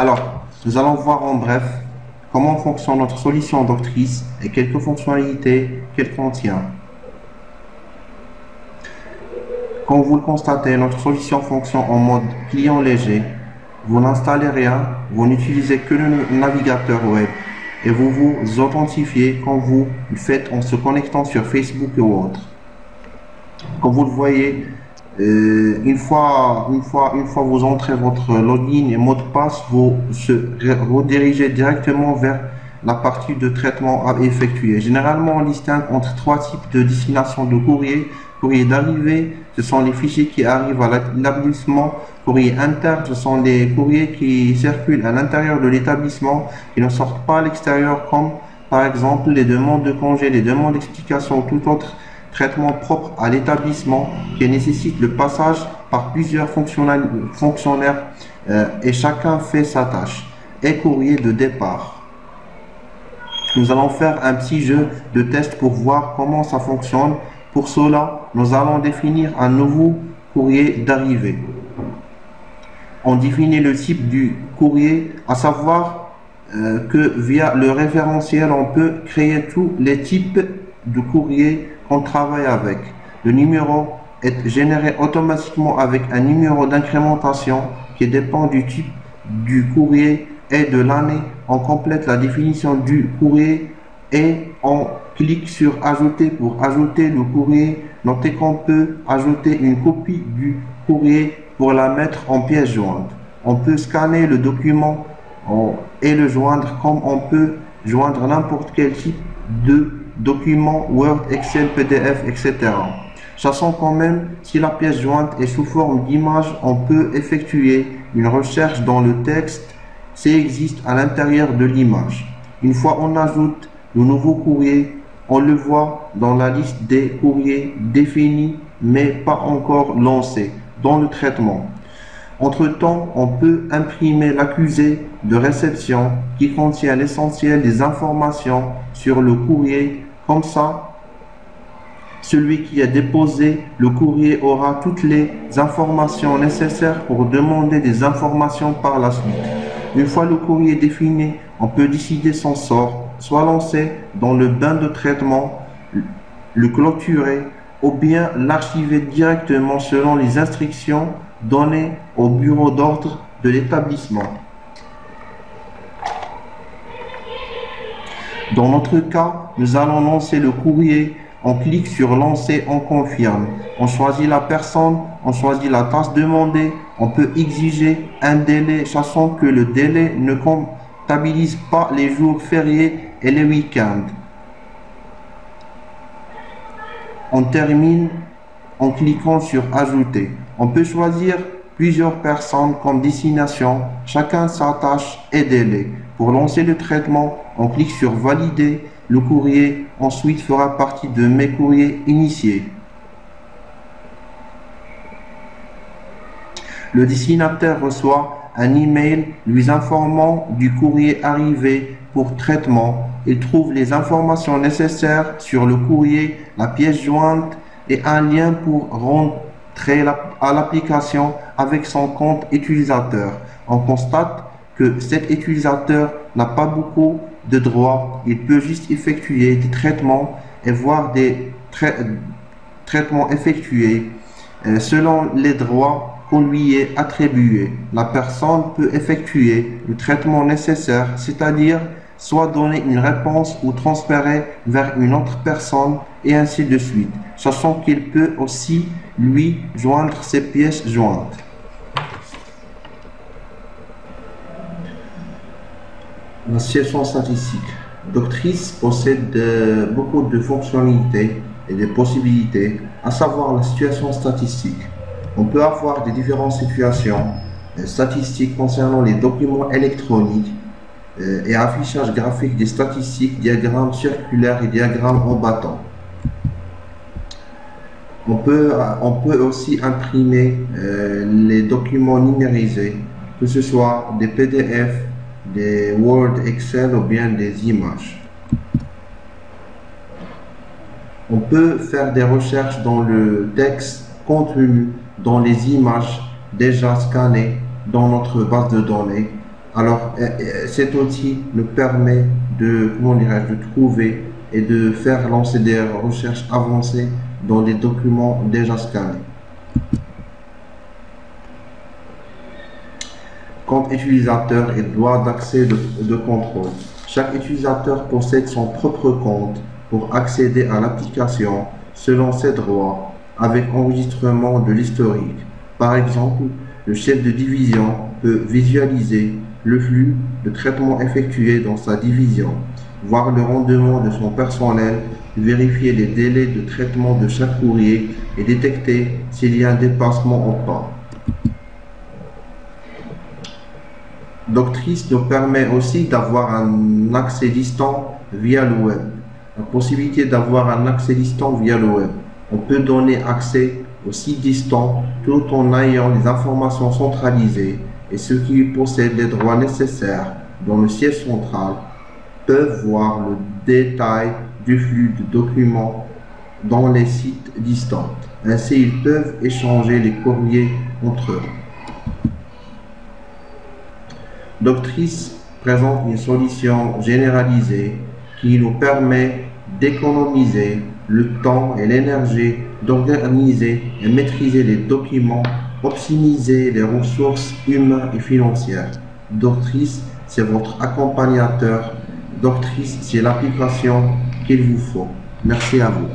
Alors, nous allons voir en bref comment fonctionne notre solution doctrice et quelques fonctionnalités qu'elle contient. Comme vous le constatez, notre solution fonctionne en mode client léger. Vous n'installez rien, vous n'utilisez que le navigateur web et vous vous authentifiez quand vous le faites en se connectant sur Facebook ou autre. Comme vous le voyez, une fois vous entrez votre login et mot de passe, vous redirigez directement vers la partie de traitement à effectuer. Généralement, on distingue entre trois types de destination de courrier. Courrier d'arrivée, ce sont les fichiers qui arrivent à l'établissement. Courrier interne, ce sont les courriers qui circulent à l'intérieur de l'établissement et ne sortent pas à l'extérieur, comme par exemple les demandes de congé, les demandes d'explication, tout autre traitement propre à l'établissement qui nécessite le passage par plusieurs fonctionnaires et chacun fait sa tâche. Et courrier de départ. Nous allons faire un petit jeu de test pour voir comment ça fonctionne. Pour cela, nous allons définir un nouveau courrier d'arrivée. On définit le type du courrier, à savoir que via le référentiel, on peut créer tous les types de courrier qu'on travaille avec. Le numéro est généré automatiquement avec un numéro d'incrémentation qui dépend du type du courrier et de l'année. On complète la définition du courrier et on clique sur ajouter pour ajouter le courrier. Notez qu'on peut ajouter une copie du courrier pour la mettre en pièce jointe. On peut scanner le document et le joindre comme on peut joindre n'importe quel type de document Word, Excel, PDF, etc. Sachant quand même, si la pièce jointe est sous forme d'image, on peut effectuer une recherche dans le texte s'il existe à l'intérieur de l'image. Une fois on ajoute le nouveau courrier, on le voit dans la liste des courriers définis mais pas encore lancés dans le traitement. Entre-temps, on peut imprimer l'accusé de réception qui contient l'essentiel des informations sur le courrier. Comme ça, celui qui a déposé le courrier aura toutes les informations nécessaires pour demander des informations par la suite. Une fois le courrier défini, on peut décider son sort, soit lancer dans le bain de traitement, le clôturer ou bien l'archiver directement selon les instructions données au bureau d'ordre de l'établissement. Dans notre cas, nous allons lancer le courrier. On clique sur lancer, on confirme. On choisit la personne, on choisit la tâche demandée. On peut exiger un délai, sachant que le délai ne comptabilise pas les jours fériés et les week-ends. On termine en cliquant sur ajouter. On peut choisir plusieurs personnes comme destination, chacun sa tâche et délai. Pour lancer le traitement, on clique sur valider. Le courrier ensuite fera partie de mes courriers initiés. Le destinataire reçoit un email lui informant du courrier arrivé pour traitement. Il trouve les informations nécessaires sur le courrier, la pièce jointe et un lien pour rentrer à l'application avec son compte utilisateur. On constate que cet utilisateur n'a pas beaucoup de droits. Il peut juste effectuer des traitements et voir des traitements effectués selon les droits qu'on lui est attribué. La personne peut effectuer le traitement nécessaire, c'est-à-dire soit donner une réponse ou transférer vers une autre personne et ainsi de suite, sachant qu'il peut aussi lui joindre ses pièces jointes. La situation statistique. Doctrice possède beaucoup de fonctionnalités et de possibilités, à savoir la situation statistique. On peut avoir des différentes situations statistiques concernant les documents électroniques et affichage graphique des statistiques, diagrammes circulaires et diagrammes en bâton. On peut aussi imprimer les documents numérisés, que ce soit des PDF, des Word, Excel ou bien des images. On peut faire des recherches dans le texte contenu dans les images déjà scannées dans notre base de données. Alors, cet outil nous permet de, comment dirais-je, de trouver et de faire lancer des recherches avancées dans des documents déjà scannés. Compte utilisateur et droit d'accès de contrôle. Chaque utilisateur possède son propre compte pour accéder à l'application selon ses droits avec enregistrement de l'historique. Par exemple, le chef de division peut visualiser le flux de traitement effectué dans sa division, voir le rendement de son personnel, vérifier les délais de traitement de chaque courrier et détecter s'il y a un dépassement ou pas. Doctrice nous permet aussi d'avoir un accès distant via le web. La possibilité d'avoir un accès distant via le web. On peut donner accès au site distant tout en ayant les informations centralisées et ceux qui possèdent les droits nécessaires dans le siège central peuvent voir le détail du flux de documents dans les sites distants. Ainsi, ils peuvent échanger les courriers entre eux. Doctrice présente une solution généralisée qui nous permet d'économiser le temps et l'énergie, d'organiser et maîtriser les documents, optimiser les ressources humaines et financières. Doctrice, c'est votre accompagnateur. Doctrice, c'est l'application qu'il vous faut. Merci à vous.